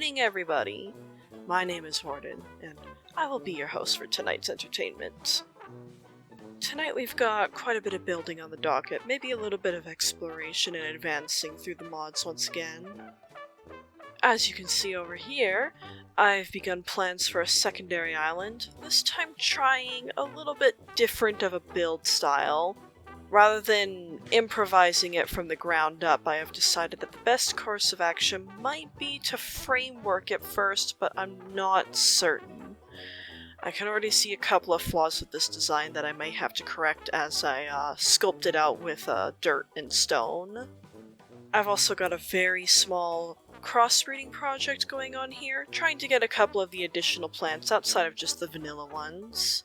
evening, everybody. My name is Warden, and I will be your host for tonight's entertainment. Tonight we've got quite a bit of building on the docket, maybe a little bit of exploration and advancing through the mods once again. As you can see over here, I've begun plans for a secondary island, this time trying a little bit different of a build style. Rather than improvising it from the ground up, I have decided that the best course of action might be to framework it first, but I'm not certain. I can already see a couple of flaws with this design that I may have to correct as I sculpt it out with dirt and stone. I've also got a very small crossbreeding project going on here, trying to get a couple of the additional plants outside of just the vanilla ones.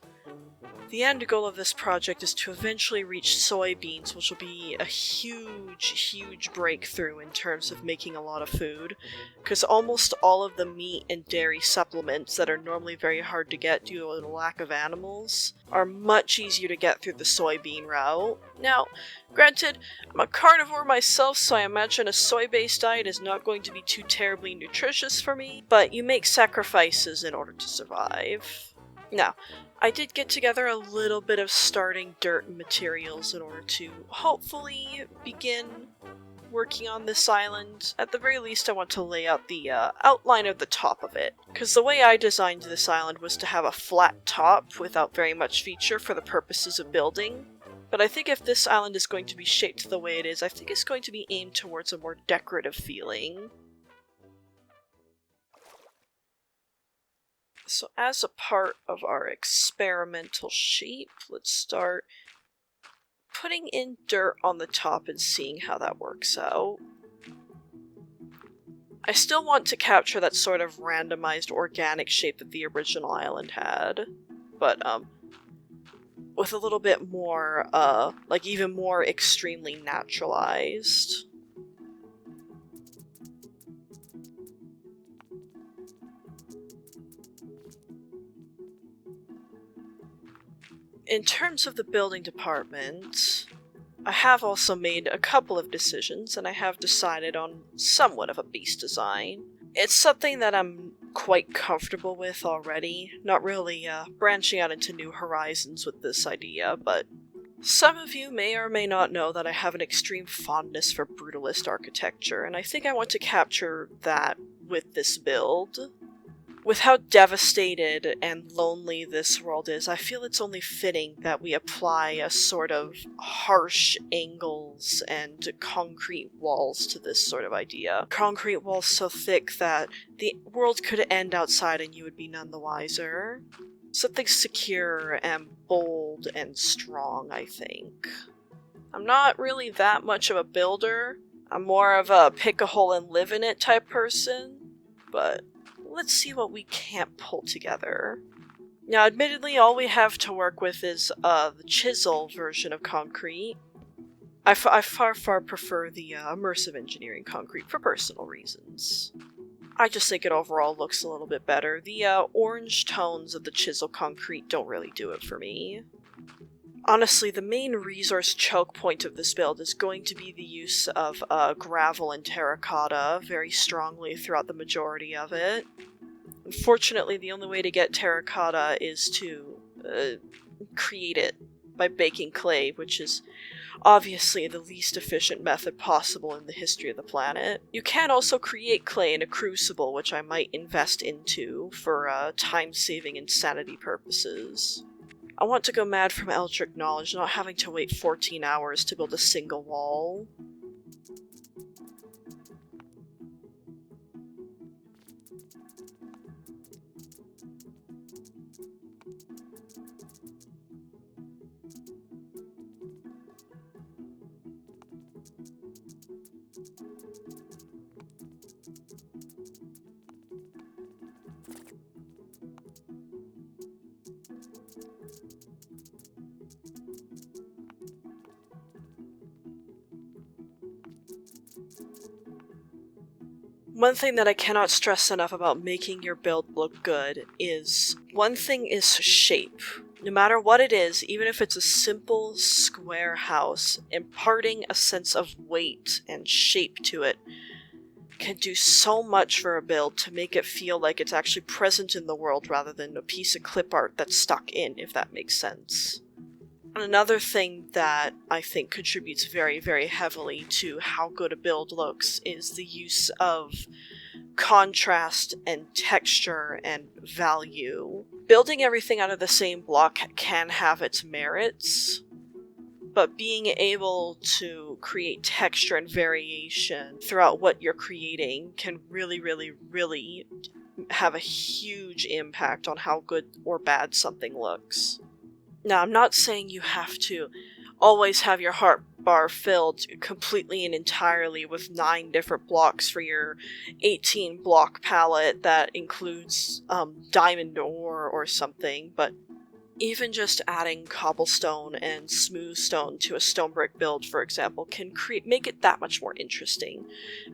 The end goal of this project is to eventually reach soybeans, which will be a huge breakthrough in terms of making a lot of food, because almost all of the meat and dairy supplements that are normally very hard to get due to the lack of animals are much easier to get through the soybean route. Now, granted, I'm a carnivore myself, so I imagine a soy-based diet is not going to be too terribly nutritious for me, but you make sacrifices in order to survive. Now, I did get together a little bit of starting dirt and materials in order to hopefully begin working on this island. At the very least, I want to lay out the outline of the top of it, because the way I designed this island was to have a flat top without very much feature for the purposes of building. But I think if this island is going to be shaped the way it is, I think it's going to be aimed towards a more decorative feeling. So as a part of our experimental shape, let's start putting in dirt on the top and seeing how that works out. I still want to capture that sort of randomized organic shape that the original island had, but with a little bit more, like even more extremely naturalized. In terms of the building department, I have also made a couple of decisions, and I have decided on somewhat of a base design. It's something that I'm quite comfortable with already, not really branching out into new horizons with this idea, but some of you may or may not know that I have an extreme fondness for brutalist architecture, and I think I want to capture that with this build. With how devastated and lonely this world is, I feel it's only fitting that we apply a sort of harsh angles and concrete walls to this sort of idea. Concrete walls so thick that the world could end outside and you would be none the wiser. Something secure and bold and strong, I think. I'm not really that much of a builder. I'm more of a pick a hole and live in it type person, but let's see what we can't pull together. Now, admittedly, all we have to work with is the chisel version of concrete. I far prefer the immersive engineering concrete for personal reasons. I just think it overall looks a little bit better. The orange tones of the chisel concrete don't really do it for me. Honestly, the main resource choke point of this build is going to be the use of gravel and terracotta very strongly throughout the majority of it. Unfortunately, the only way to get terracotta is to create it by baking clay, which is obviously the least efficient method possible in the history of the planet. You can also create clay in a crucible, which I might invest into for time-saving and sanity purposes. I want to go mad from eldritch knowledge, not having to wait 14 hours to build a single wall. One thing that I cannot stress enough about making your build look good is, one thing is shape. No matter what it is, even if it's a simple square house, imparting a sense of weight and shape to it can do so much for a build to make it feel like it's actually present in the world rather than a piece of clip art that's stuck in, if that makes sense. Another thing that I think contributes very, very heavily to how good a build looks is the use of contrast and texture and value. Building everything out of the same block can have its merits, but being able to create texture and variation throughout what you're creating can really, really, really have a huge impact on how good or bad something looks. Now, I'm not saying you have to always have your heart bar filled completely and entirely with 9 different blocks for your 18 block palette that includes diamond ore or something, but even just adding cobblestone and smooth stone to a stone brick build, for example, can make it that much more interesting,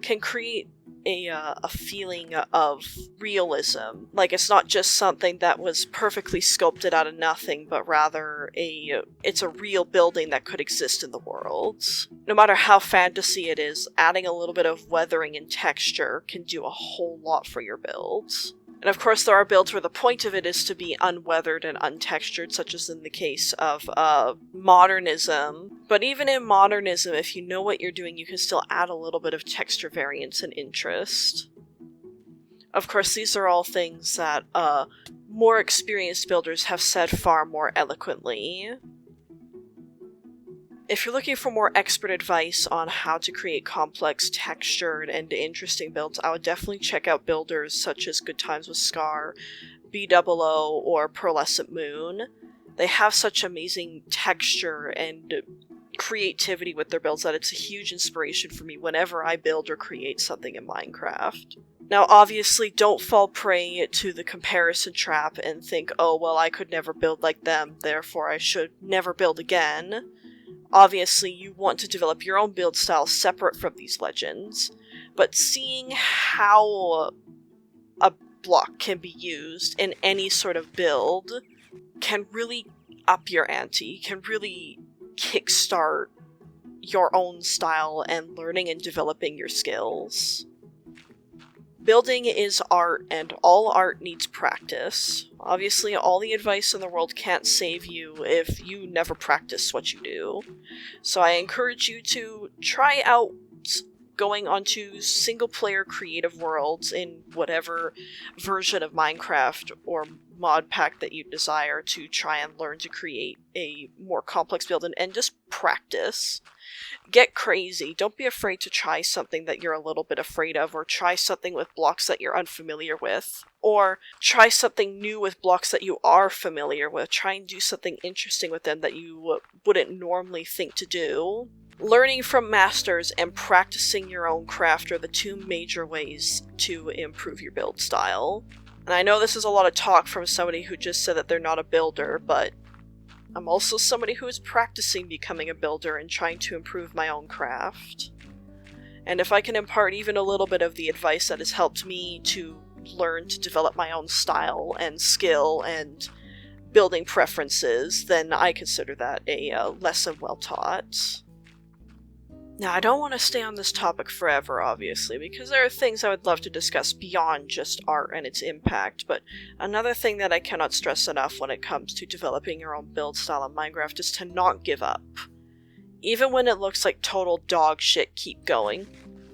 can create a feeling of realism. Like, it's not just something that was perfectly sculpted out of nothing, but rather it's a real building that could exist in the world. No matter how fantasy it is, adding a little bit of weathering and texture can do a whole lot for your builds. And of course there are builds where the point of it is to be unweathered and untextured, such as in the case of modernism. But even in modernism, if you know what you're doing, you can still add a little bit of texture variance and interest. Of course, these are all things that more experienced builders have said far more eloquently. If you're looking for more expert advice on how to create complex, textured, and interesting builds, I would definitely check out builders such as Good Times with Scar, B00, or Pearlescent Moon. They have such amazing texture and creativity with their builds that it's a huge inspiration for me whenever I build or create something in Minecraft. Now, obviously, don't fall prey to the comparison trap and think, oh, well, I could never build like them, therefore I should never build again. Obviously, you want to develop your own build style separate from these legends, but seeing how a block can be used in any sort of build can really up your ante, can really kickstart your own style and learning and developing your skills. Building is art, and all art needs practice. Obviously, all the advice in the world can't save you if you never practice what you do. So I encourage you to try out going onto single-player creative worlds in whatever version of Minecraft or mod pack that you desire to try and learn to create a more complex build and just practice. Get crazy. Don't be afraid to try something that you're a little bit afraid of, or try something with blocks that you're unfamiliar with, or try something new with blocks that you are familiar with. Try and do something interesting with them that you wouldn't normally think to do. Learning from masters and practicing your own craft are the 2 major ways to improve your build style. And I know this is a lot of talk from somebody who just said that they're not a builder, but I'm also somebody who is practicing becoming a builder and trying to improve my own craft. And if I can impart even a little bit of the advice that has helped me to learn to develop my own style and skill and building preferences, then I consider that a lesson well taught. Now, I don't want to stay on this topic forever, obviously, because there are things I would love to discuss beyond just art and its impact, but another thing that I cannot stress enough when it comes to developing your own build style in Minecraft is to not give up. Even when it looks like total dog shit, keep going.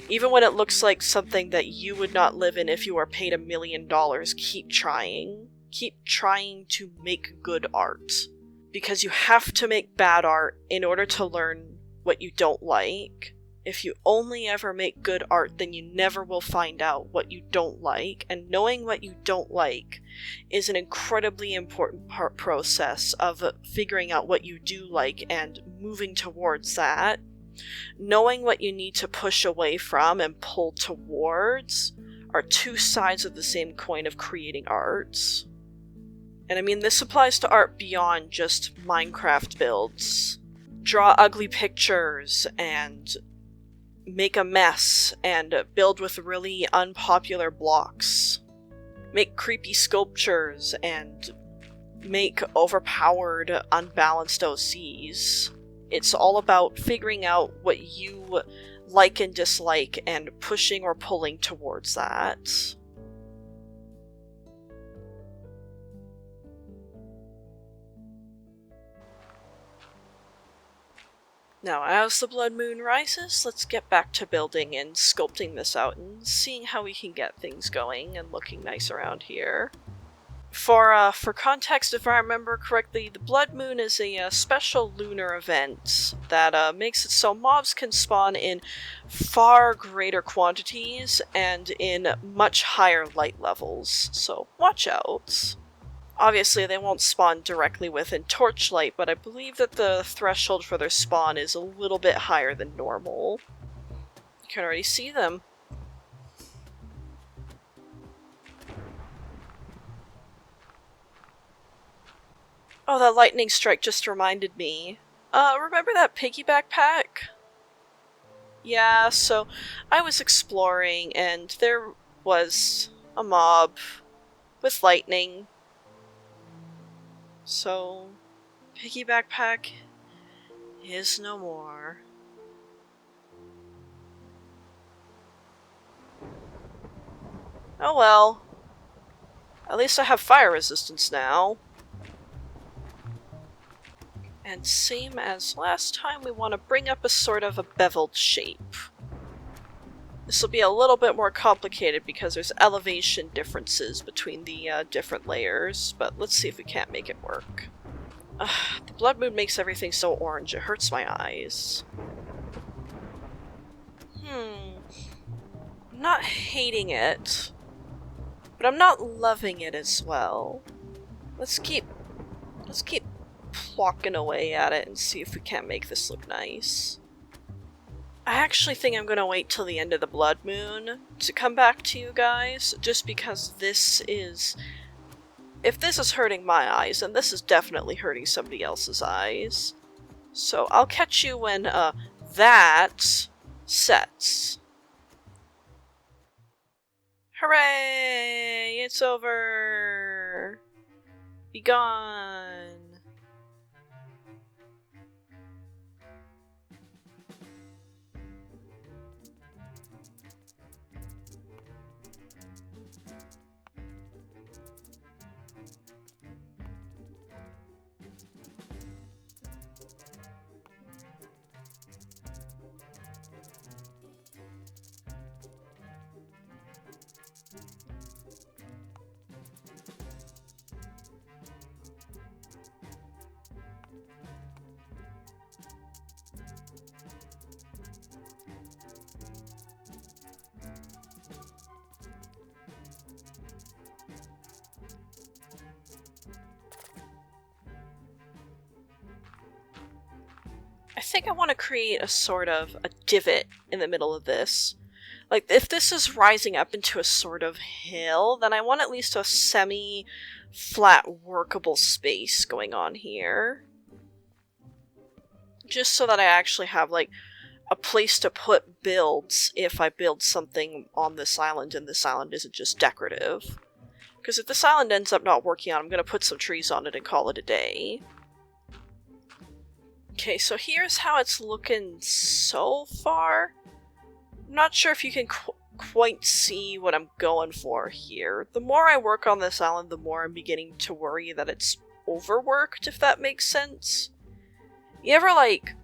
Even when it looks like something that you would not live in if you were paid $1 million, keep trying. Keep trying to make good art. Because you have to make bad art in order to learn what you don't like. If you only ever make good art, then you never will find out what you don't like, and knowing what you don't like is an incredibly important process of figuring out what you do like and moving towards that. Knowing what you need to push away from and pull towards are 2 sides of the same coin of creating art. And I mean, this applies to art beyond just Minecraft builds. Draw ugly pictures and make a mess and build with really unpopular blocks. Make creepy sculptures and make overpowered, unbalanced OCs. It's all about figuring out what you like and dislike and pushing or pulling towards that. Now, as the blood moon rises, let's get back to building and sculpting this out and seeing how we can get things going and looking nice around here. For context, if I remember correctly, the blood moon is a special lunar event that makes it so mobs can spawn in far greater quantities and in much higher light levels, so watch out. Obviously, they won't spawn directly within torchlight, but I believe that the threshold for their spawn is a little bit higher than normal. You can already see them. Oh, that lightning strike just reminded me. Remember that piggy backpack? Yeah, so I was exploring and there was a mob with lightning. So, piggy backpack is no more. Oh well. At least I have fire resistance now. And same as last time, we want to bring up a sort of a beveled shape. This will be a little bit more complicated because there's elevation differences between the different layers, but let's see if we can't make it work. The blood moon makes everything so orange, it hurts my eyes. I'm not hating it, but I'm not loving it as well. Let's keep plucking away at it and see if we can't make this look nice. I actually think I'm gonna wait till the end of the blood moon to come back to you guys, just because this is... if this is hurting my eyes, then this is definitely hurting somebody else's eyes. So I'll catch you when, that sets. Hooray! It's over! Be gone! I think I want to create a sort of a divot in the middle of this. Like, if this is rising up into a sort of hill, then I want at least a semi-flat workable space going on here. Just so that I actually have, like, a place to put builds if I build something on this island and this island isn't just decorative. Because if this island ends up not working out, I'm going to put some trees on it and call it a day. Okay, so here's how it's looking so far. I'm not sure if you can quite see what I'm going for here. The more I work on this island, the more I'm beginning to worry that it's overworked, if that makes sense. You ever, like,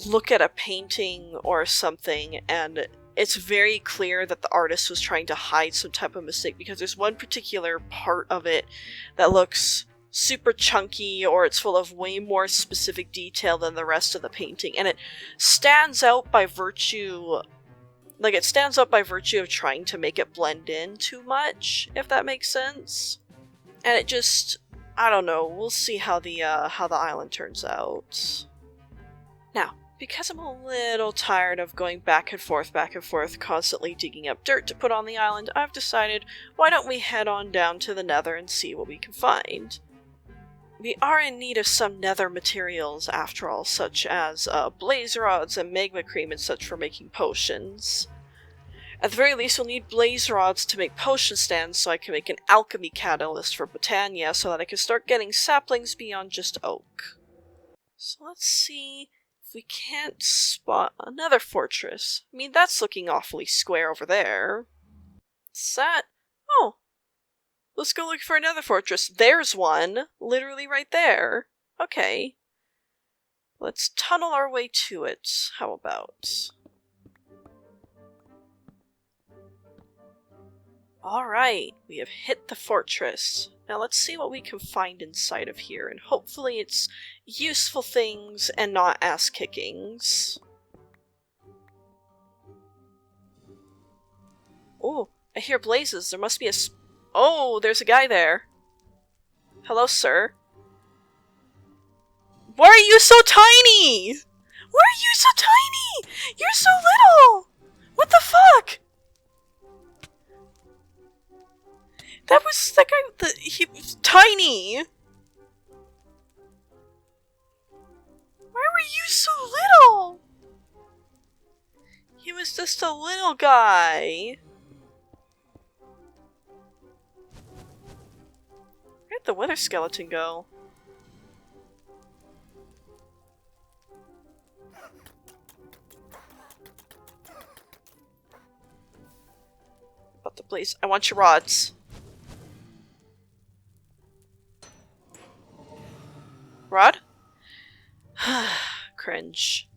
look at a painting or something and it's very clear that the artist was trying to hide some type of mistake because there's one particular part of it that looks super chunky or it's full of way more specific detail than the rest of the painting, and it stands out by virtue of trying to make it blend in too much, if that makes sense. And it just, I don't know, we'll see how the island turns out. Now, because I'm a little tired of going back and forth, constantly digging up dirt to put on the island, I've decided, why don't we head on down to the Nether and see what we can find. We are in need of some nether materials, after all, such as blaze rods and magma cream and such for making potions. At the very least, we'll need blaze rods to make potion stands so I can make an alchemy catalyst for Botania so that I can start getting saplings beyond just oak. So let's see We can't spot another fortress. I mean, that's looking awfully square over there. Is that... Oh. Let's go look for another fortress. There's one. Literally right there. Okay. Let's tunnel our way to it. How about... Alright, we have hit the fortress. Now let's see what we can find inside of here, and hopefully it's useful things and not ass-kickings. Oh, I hear blazes. There must be a oh, there's a guy there. Hello, sir. Why are you so tiny? Why are you so tiny? You're so little! What the fuck? That guy, he was tiny! Why were you so little? He was just a little guy. Where'd the weather skeleton go? About the blaze. I want your rods. Rod? Cringe.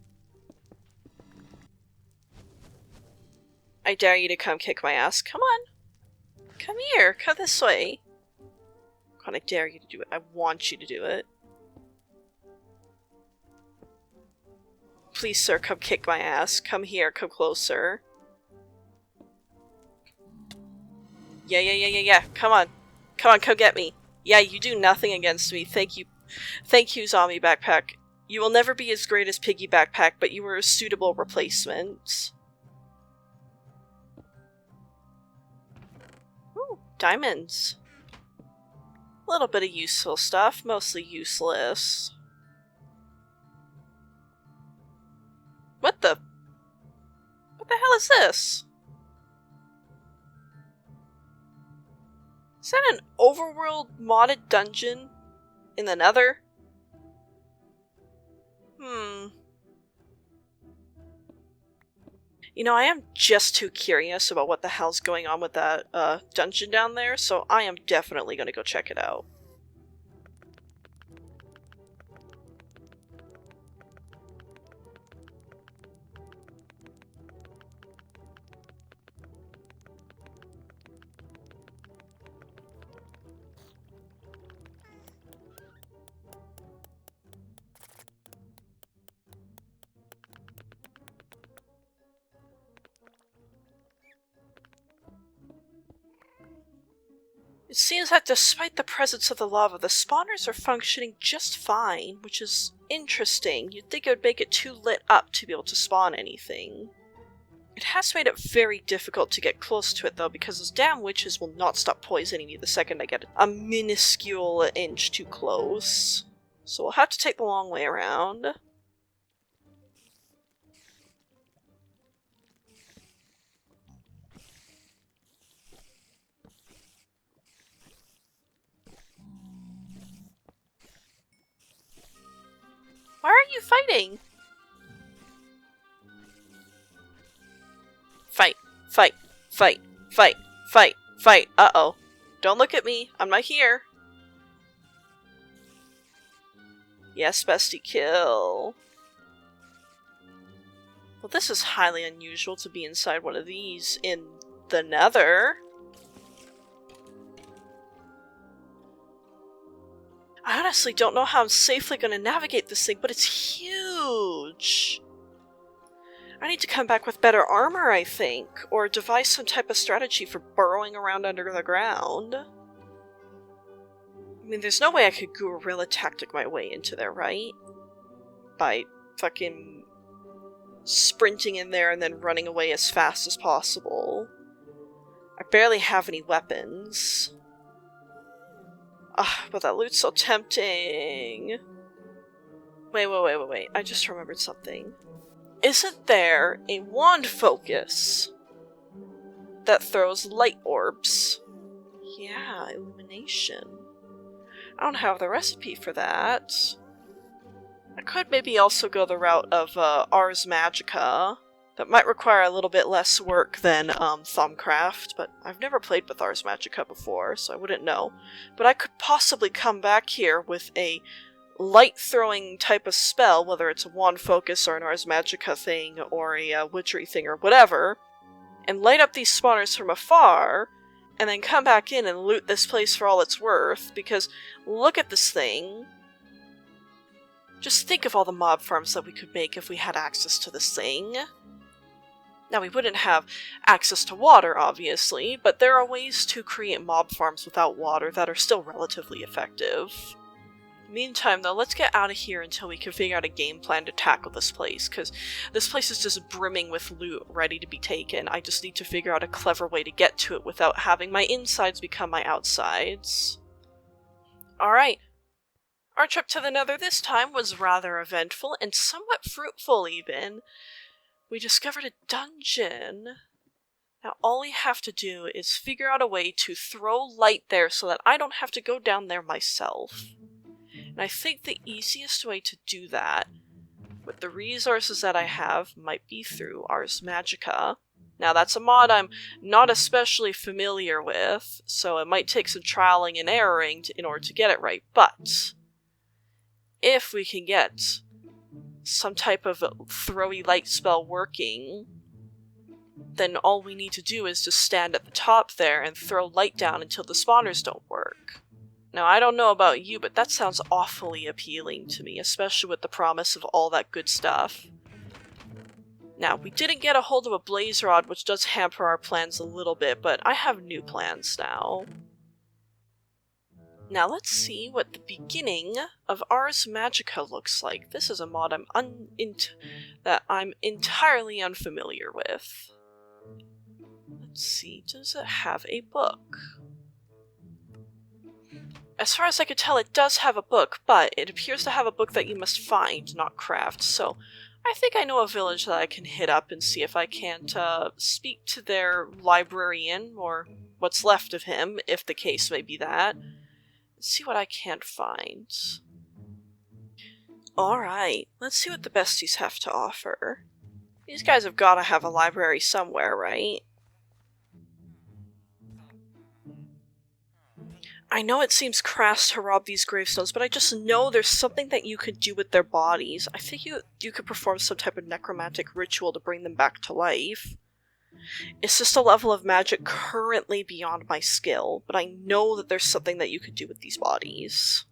I dare you to come kick my ass. Come on. Come here. Come this way. God, I dare you to do it. I want you to do it. Please, sir, come kick my ass. Come here. Come closer. Yeah. Come on. Come on, come get me. Yeah, you do nothing against me. Thank you. Thank you, zombie backpack. You will never be as great as Piggy Backpack, but you were a suitable replacement. Ooh, diamonds. A little bit of useful stuff, mostly useless. What the hell is this? Is that an overworld modded dungeon in the Nether? You know, I am just too curious about what the hell's going on with that dungeon down there, so I am definitely going to go check it out. It seems that despite the presence of the lava, the spawners are functioning just fine, which is interesting. You'd think it would make it too lit up to be able to spawn anything. It has made it very difficult to get close to it though, because those damn witches will not stop poisoning me the second I get a minuscule inch too close. So we'll have to take the long way around. Why are you fighting? Fight, fight, fight, fight, fight, fight. Uh-oh. Don't look at me. I'm not here. Yes, bestie, kill. Well, this is highly unusual to be inside one of these in the Nether. I honestly don't know how I'm safely going to navigate this thing, but it's huge! I need to come back with better armor, I think, or devise some type of strategy for burrowing around under the ground. I mean, there's no way I could guerrilla tactic my way into there, right? By fucking sprinting in there and then running away as fast as possible. I barely have any weapons. Ah, but that loot's so tempting. Wait. I just remembered something. Isn't there a wand focus that throws light orbs? Yeah, illumination. I don't have the recipe for that. I could maybe also go the route of Ars Magica. That might require a little bit less work than Thumbcraft, but I've never played with Ars Magica before, so I wouldn't know. But I could possibly come back here with a light-throwing type of spell, whether it's a wand focus or an Ars Magica thing or a witchery thing or whatever, and light up these spawners from afar, and then come back in and loot this place for all it's worth, because look at this thing. Just think of all the mob farms that we could make if we had access to this thing. Now, we wouldn't have access to water, obviously, but there are ways to create mob farms without water that are still relatively effective. Meantime, though, let's get out of here until we can figure out a game plan to tackle this place, because this place is just brimming with loot ready to be taken. I just need to figure out a clever way to get to it without having my insides become my outsides. Alright. Our trip to the Nether this time was rather eventful and somewhat fruitful, even. We discovered a dungeon. Now all we have to do is figure out a way to throw light there so that I don't have to go down there myself. And I think the easiest way to do that, with the resources that I have, might be through Ars Magica. Now that's a mod I'm not especially familiar with, so it might take some trialing and erroring in order to get it right, but if we can get some type of throwy light spell working, then all we need to do is just stand at the top there and throw light down until the spawners don't work. Now, I don't know about you, but that sounds awfully appealing to me, especially with the promise of all that good stuff. Now, we didn't get a hold of a blaze rod, which does hamper our plans a little bit, but I have new plans now. Now, let's see what the beginning of Ars Magica looks like. This is a mod that I'm entirely unfamiliar with. Let's see, does it have a book? As far as I could tell, it does have a book, but it appears to have a book that you must find, not craft, so I think I know a village that I can hit up and see if I can't speak to their librarian, or what's left of him, if the case may be that. See what I can't find. Alright, let's see what the besties have to offer. These guys have gotta have a library somewhere, right? I know it seems crass to rob these gravestones, but I just know there's something that you could do with their bodies. I think you could perform some type of necromantic ritual to bring them back to life. It's just a level of magic currently beyond my skill, but I know that there's something that you could do with these bodies.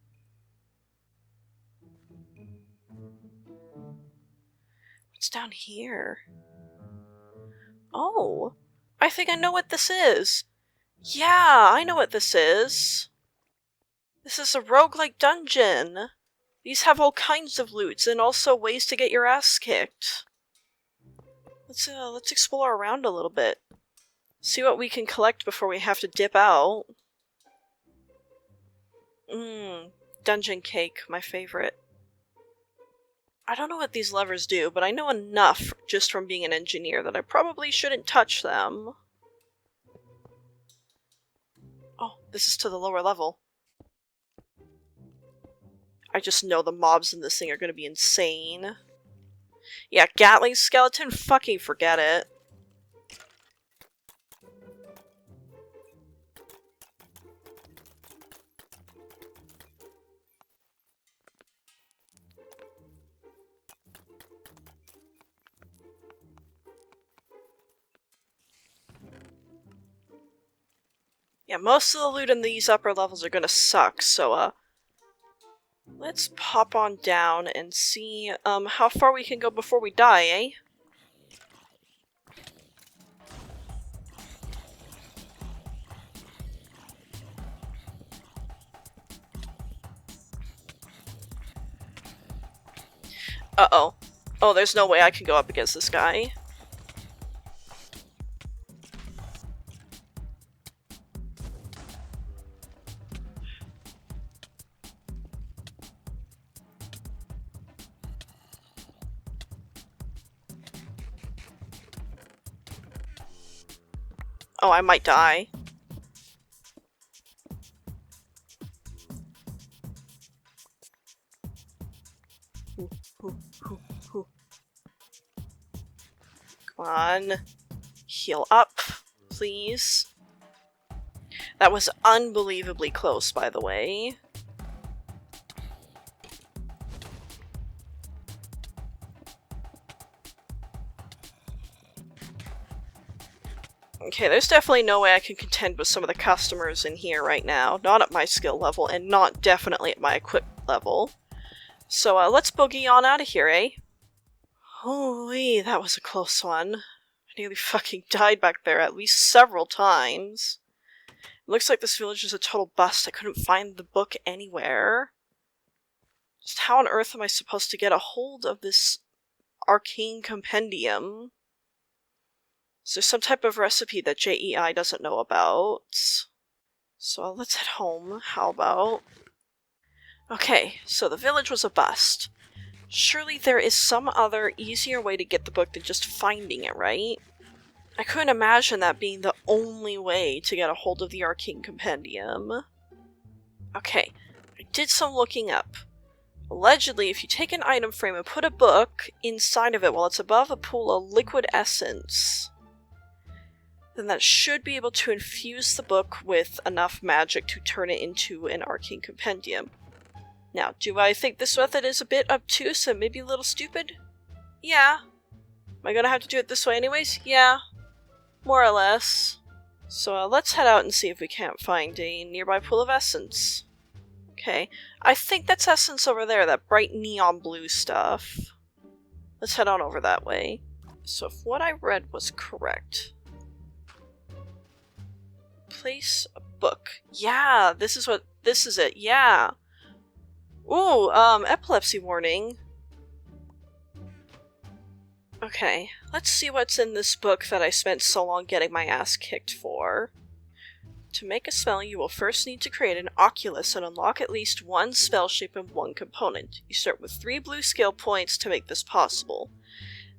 What's down here? Oh, I think I know what this is. Yeah, I know what this is. This is a roguelike dungeon. These have all kinds of loots and also ways to get your ass kicked. Let's explore around a little bit. See what we can collect before we have to dip out. Dungeon cake, my favorite. I don't know what these levers do, but I know enough just from being an engineer that I probably shouldn't touch them. Oh, this is to the lower level. I just know the mobs in this thing are gonna be insane. Yeah, Gatling skeleton? Fucking forget it. Yeah, most of the loot in these upper levels are gonna suck, so, let's pop on down and see, how far we can go before we die, eh? Uh-oh. Oh, there's no way I can go up against this guy. Oh, I might die. on. Heal up, please. That was unbelievably close, by the way. Okay, there's definitely no way I can contend with some of the customers in here right now. Not at my skill level, and not definitely at my equip level. So let's boogie on out of here, eh? Holy, that was a close one. I nearly fucking died back there at least several times. It looks like this village is a total bust. I couldn't find the book anywhere. Just how on earth am I supposed to get a hold of this Arcane Compedium? Is there some type of recipe that JEI doesn't know about? So let's head home. How about? Okay, so the village was a bust. Surely there is some other, easier way to get the book than just finding it, right? I couldn't imagine that being the only way to get a hold of the Arcane Compendium. Okay, I did some looking up. Allegedly, if you take an item frame and put a book inside of it while it's above a pool of liquid essence, then that should be able to infuse the book with enough magic to turn it into an Arcane Compendium. Now, do I think this method is a bit obtuse and maybe a little stupid? Yeah. Am I gonna have to do it this way anyways? Yeah. More or less. So let's head out and see if we can't find a nearby pool of essence. Okay. I think that's essence over there, that bright neon blue stuff. Let's head on over that way. So if what I read was correct... Place a book. Yeah, this is it, yeah. Ooh, epilepsy warning. Okay, let's see what's in this book that I spent so long getting my ass kicked for. To make a spell, you will first need to create an oculus and unlock at least one spell shape and one component. You start with 3 blue skill points to make this possible.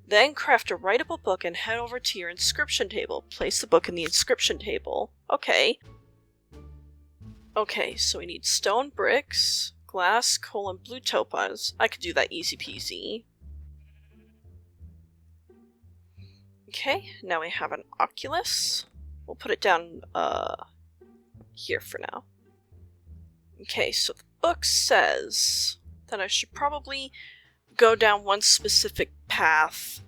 Then craft a writable book and head over to your inscription table. Place the book in the inscription table. Okay. Okay, so we need stone bricks, glass, coal, and blue topaz. I could do that easy peasy. Okay, now we have an oculus. We'll put it down, here for now. Okay, so the book says that I should probably go down one specific path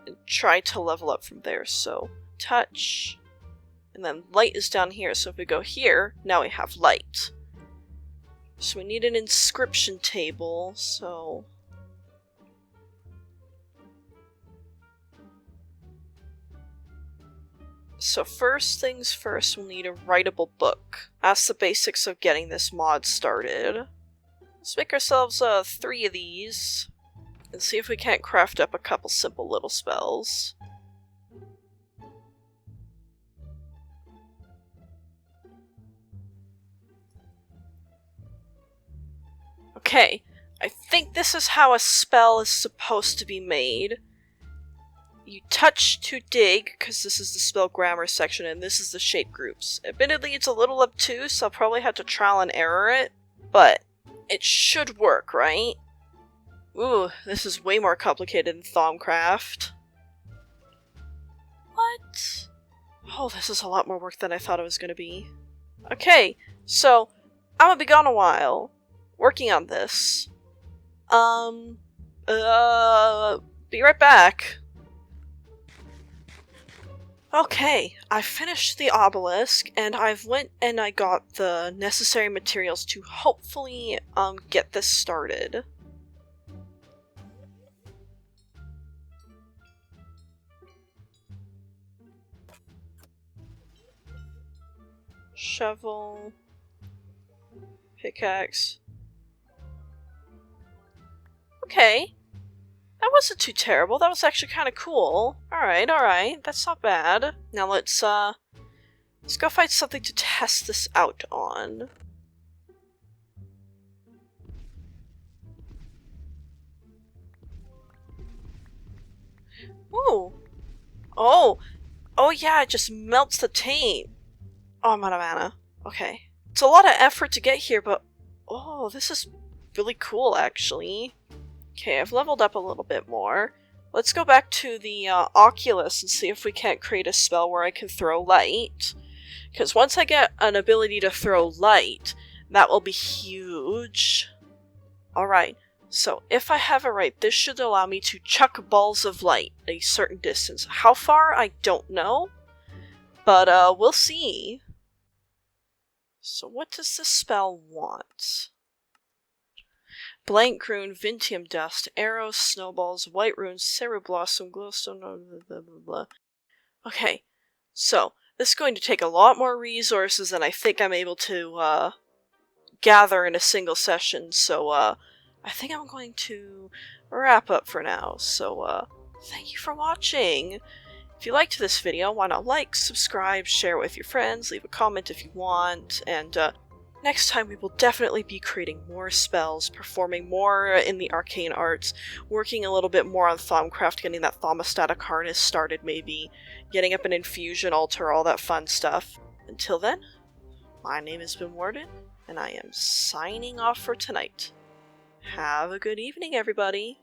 and try to level up from there. So, touch, and then light is down here. So if we go here, now we have light. So we need an inscription table, so... So first things first, we'll need a writable book. That's the basics of getting this mod started. Let's make ourselves 3 of these, and see if we can't craft up a couple simple little spells. Okay, I think this is how a spell is supposed to be made. You touch to dig, because this is the spell grammar section, and this is the shape groups. Admittedly, it's a little obtuse, I'll probably have to trial and error it, but it should work, right? Ooh, this is way more complicated than Thaumcraft. What? Oh, this is a lot more work than I thought it was gonna be. Okay, so, I'm gonna be gone a while, working on this. Be right back. Okay, I finished the obelisk, and I've went and I got the necessary materials to hopefully, get this started. Shovel, pickaxe. Okay. That wasn't too terrible. That was actually kind of cool. Alright. That's not bad. Now let's go find something to test this out on. Ooh. Oh yeah, it just melts the taint. Oh, I'm out of mana. Okay. It's a lot of effort to get here, but oh, this is really cool, actually. Okay, I've leveled up a little bit more. let's go back to the Oculus and see if we can't create a spell where I can throw light. Because once I get an ability to throw light, that will be huge. Alright, so if I have it right, this should allow me to chuck balls of light a certain distance. How far, I don't know. But we'll see. So what does this spell want? Blank rune, Vintium dust, arrows, snowballs, white runes, cereblossom, glowstone, blah, blah, blah, blah. Okay, so this is going to take a lot more resources than I think I'm able to gather in a single session, so I think I'm going to wrap up for now. So thank you for watching. If you liked this video, why not like, subscribe, share with your friends, leave a comment if you want, and next time we will definitely be creating more spells, performing more in the arcane arts, working a little bit more on Thaumcraft, getting that Thaumastatic harness started maybe, getting up an infusion altar, all that fun stuff. Until then, my name has been Warden, and I am signing off for tonight. Have a good evening, everybody!